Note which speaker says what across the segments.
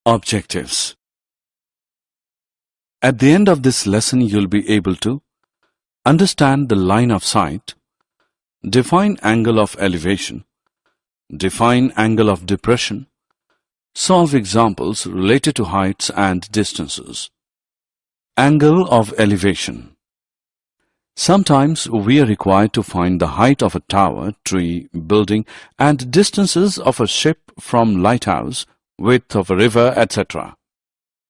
Speaker 1: Objectives. At the end of this lesson, you'll be able to understand the line of sight, define angle of elevation, define angle of depression, solve examples related to heights and distances. Angle of elevation. Sometimes we are required to find the height of a tower, tree, building, and distances of a ship from lighthouse, width of a river, etc.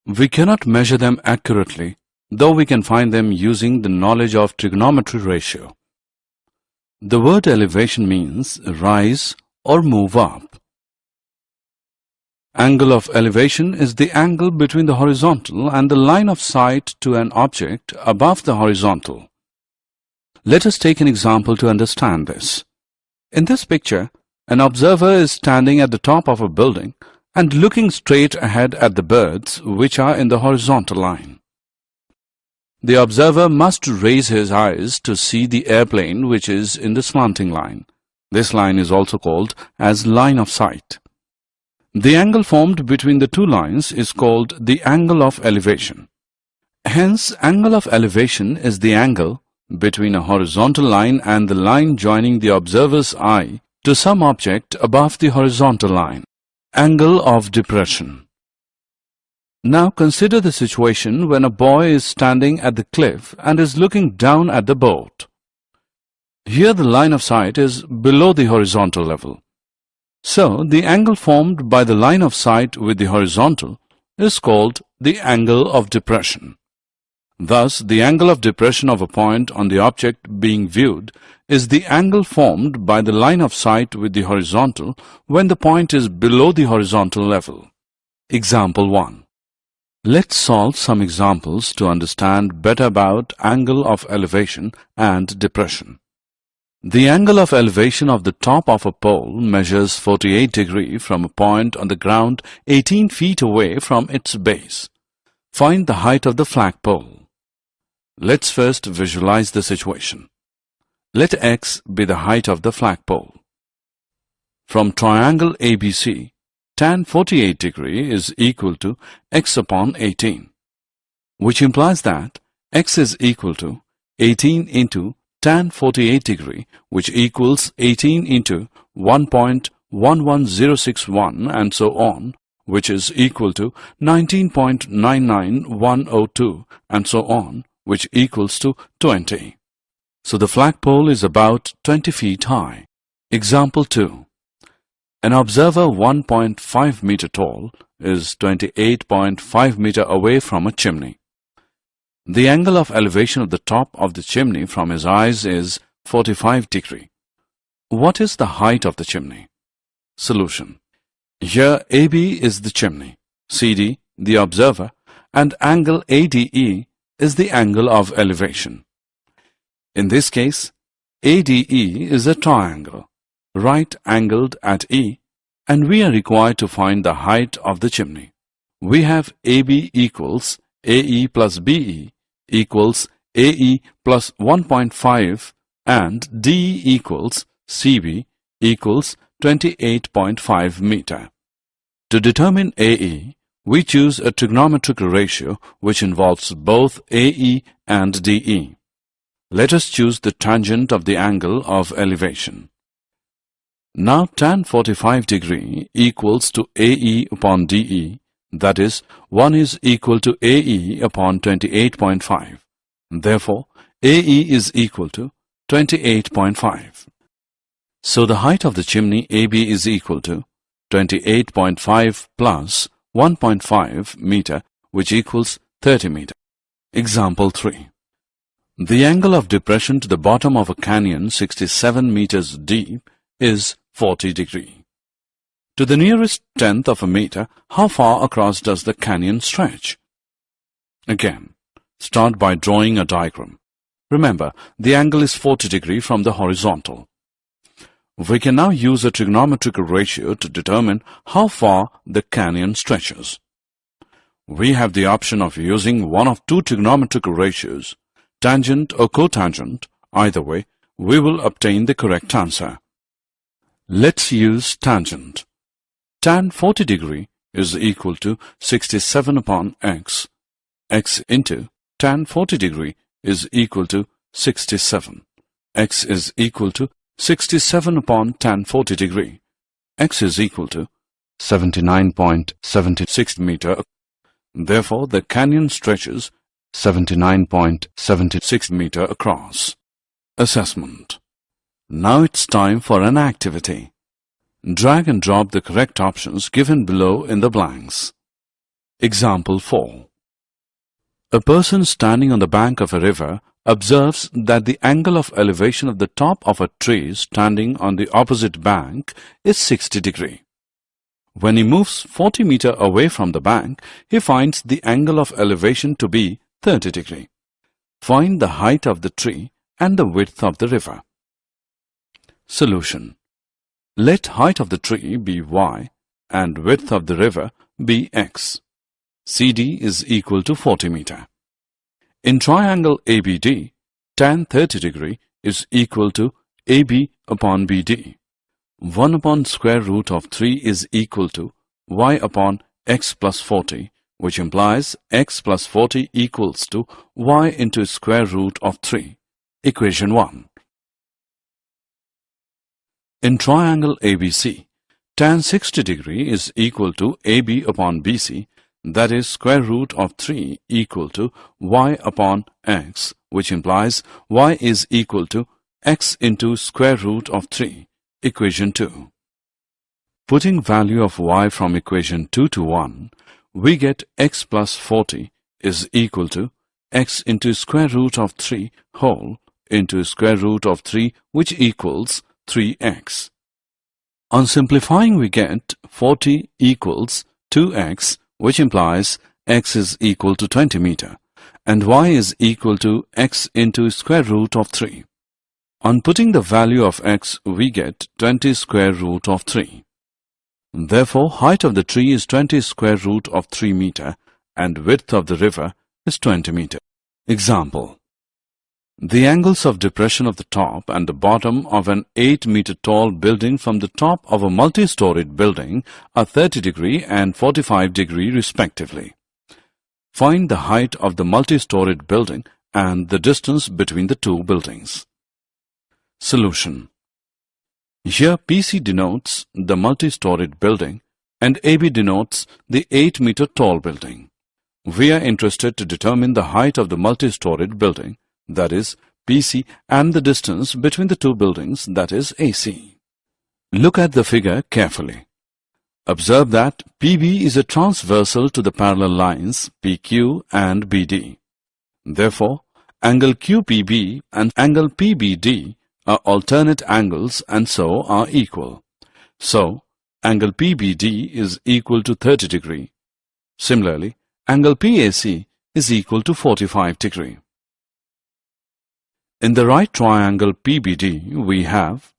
Speaker 1: We cannot measure them accurately, though we can find them using the knowledge of trigonometry ratio. The word elevation means rise or move up. Angle of elevation is the angle between the horizontal and the line of sight to an object above the horizontal. Let us take an example to understand this. In this picture, an observer is standing at the top of a building and looking straight ahead at the birds which are in the horizontal line. The observer must raise his eyes to see the airplane which is in the slanting line. This line is also called as line of sight. The angle formed between the two lines is called the angle of elevation. Hence, angle of elevation is the angle between a horizontal line and the line joining the observer's eye to some object above the horizontal line. Angle of depression. Now consider the situation when a boy is standing at the cliff and is looking down at the boat. Here the line of sight is below the horizontal level. So the angle formed by the line of sight with the horizontal is called the angle of depression. Thus, the angle of depression of a point on the object being viewed is the angle formed by the line of sight with the horizontal when the point is below the horizontal level. Example 1. Let's solve some examples to understand better about angle of elevation and depression. The angle of elevation of the top of a pole measures 48 degrees from a point on the ground 18 feet away from its base. Find the height of the flagpole. Let's first visualize the situation. Let x be the height of the flagpole. From triangle ABC, tan 48 degree is equal to x upon 18, which implies that x is equal to 18 into tan 48 degree, which equals 18 into 1.11061 and so on, which is equal to 19.99102 and so on, which equals to 20. So the flagpole is about 20 feet high. Example 2. An observer 1.5 meter tall is 28.5 meter away from a chimney. The angle of elevation of the top of the chimney from his eyes is 45 degrees. What is the height of the chimney? Solution. Here AB is the chimney, CD the observer, and angle ADE is the angle of elevation. In this case, ADE is a triangle, right-angled at E, and we are required to find the height of the chimney. We have AB equals AE plus BE equals AE plus 1.5 and DE equals CB equals 28.5 meter. To determine AE, we choose a trigonometric ratio which involves both AE and DE. Let us choose the tangent of the angle of elevation. Now tan 45 degree equals to AE upon DE, that is, 1 is equal to AE upon 28.5. Therefore, AE is equal to 28.5. So the height of the chimney AB is equal to 28.5 plus 1.5 meter, which equals 30 meter. Example 3. The angle of depression to the bottom of a canyon 67 meters deep is 40 degrees. To the nearest tenth of a meter, how far across does the canyon stretch? Again, start by drawing a diagram. Remember, the angle is 40 degrees from the horizontal. We can now use a trigonometric ratio to determine how far the canyon stretches. We have the option of using one of two trigonometric ratios, tangent or cotangent. Either way, we will obtain the correct answer. Let's use tangent. Tan 40 degree is equal to 67 upon x. X into tan 40 degree is equal to 67. X is equal to 67 upon tan 40 degree. X is equal to 79.76 meter. Therefore, the canyon stretches 79.76 meter across. Assessment. Now it's time for an activity. Drag and drop the correct options given below in the blanks. Example 4. A person standing on the bank of a river observes that the angle of elevation of the top of a tree standing on the opposite bank is 60 degree. When he moves 40 meter away from the bank, he finds the angle of elevation to be 30 degree. Find the height of the tree and the width of the river. Solution. Let height of the tree be y and width of the river be x. CD is equal to 40 meter. In triangle ABD, tan 30 degree is equal to AB upon BD. 1 upon square root of 3 is equal to y upon x plus 40, which implies x plus 40 equals to y into square root of 3. Equation 1. In triangle ABC, tan 60 degree is equal to AB upon BC, that is square root of 3 equal to y upon x, which implies y is equal to x into square root of 3. Equation 2. Putting value of y from equation 2 to 1, we get x plus 40 is equal to x into square root of 3 whole into square root of 3, which equals 3x. On simplifying, we get 40 equals 2x, which implies x is equal to 20 meter, and y is equal to x into square root of 3. On putting the value of x, we get 20 square root of 3. Therefore, height of the tree is 20 square root of 3 meter, and width of the river is 20 meter. Example. The angles of depression of the top and the bottom of an 8 meter tall building from the top of a multi-storied building are 30 degree and 45 degree respectively. Find the height of the multi-storied building and the distance between the two buildings. Solution. Here PC denotes the multi-storied building and AB denotes the 8 meter tall building. We are interested to determine the height of the multi-storied building, that is BC, and the distance between the two buildings, that is AC. Look at the figure carefully. Observe that PB is a transversal to the parallel lines PQ and BD. Therefore, angle QPB and angle PBD are alternate angles and so are equal. So, angle PBD is equal to 30 degree. Similarly, angle PAC is equal to 45 degree. In the right triangle PBD, we have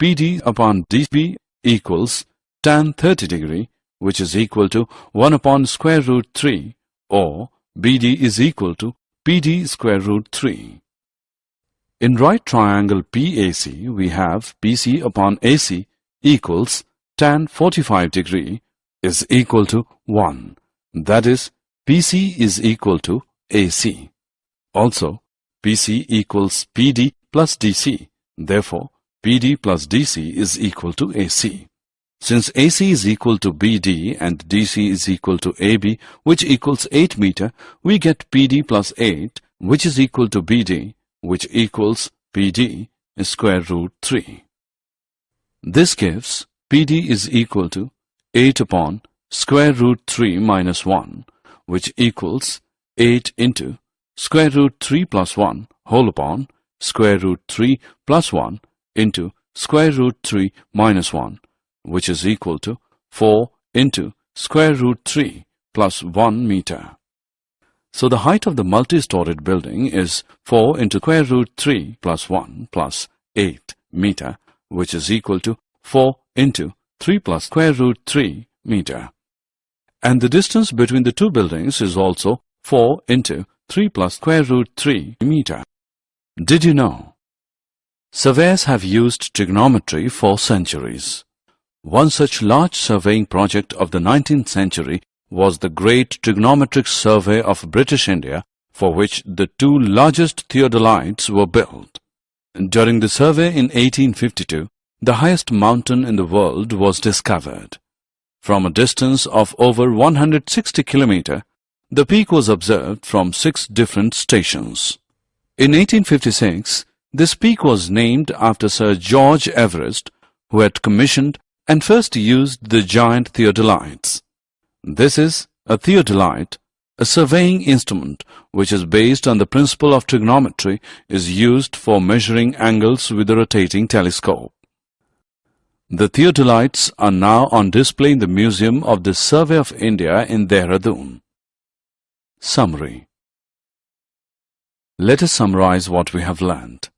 Speaker 1: PD upon DB equals tan 30 degree, which is equal to 1 upon square root 3, or BD is equal to PD square root 3. In right triangle PAC, we have PC upon AC equals tan 45 degree is equal to 1. That is, PC is equal to AC. Also, PC equals PD plus DC. Therefore, PD plus DC is equal to AC. Since AC is equal to BD and DC is equal to AB, which equals 8 meter, we get PD plus 8, which is equal to BD, which equals PD square root 3. This gives PD is equal to 8 upon square root 3 minus 1, which equals 8 into square root 3 plus 1 whole upon square root 3 plus 1 into square root 3 minus 1, which is equal to 4 into square root 3 plus 1 meter. So the height of the multi-storied building is 4 into square root 3 plus 1 plus 8 meter, which is equal to 4 into 3 plus square root 3 meter. And the distance between the two buildings is also 4 into 3 plus square root 3 meter. Did you know? Surveyors have used trigonometry for centuries. One such large surveying project of the 19th century was the Great Trigonometric Survey of British India, for which the two largest theodolites were built. During the survey in 1852, the highest mountain in the world was discovered. From a distance of over 160 kilometers, the peak was observed from 6 different stations. In 1856, this peak was named after Sir George Everest, who had commissioned and first used the giant theodolites. This is a theodolite, a surveying instrument which is based on the principle of trigonometry, is used for measuring angles with a rotating telescope. The theodolites are now on display in the Museum of the Survey of India in Dehradun. Summary. Let us summarize what we have learned.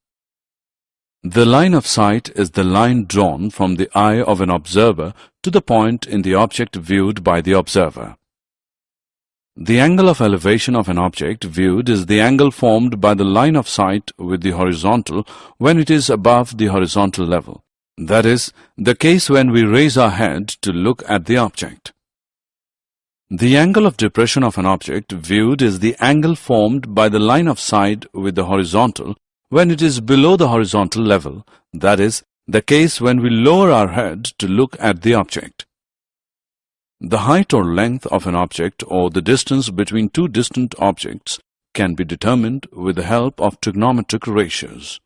Speaker 1: The line of sight is the line drawn from the eye of an observer to the point in the object viewed by the observer. The angle of elevation of an object viewed is the angle formed by the line of sight with the horizontal when it is above the horizontal level. That is the case when we raise our head to look at the object. The angle of depression of an object viewed is the angle formed by the line of sight with the horizontal when it is below the horizontal level, that is, the case when we lower our head to look at the object. The height or length of an object or the distance between two distant objects can be determined with the help of trigonometric ratios.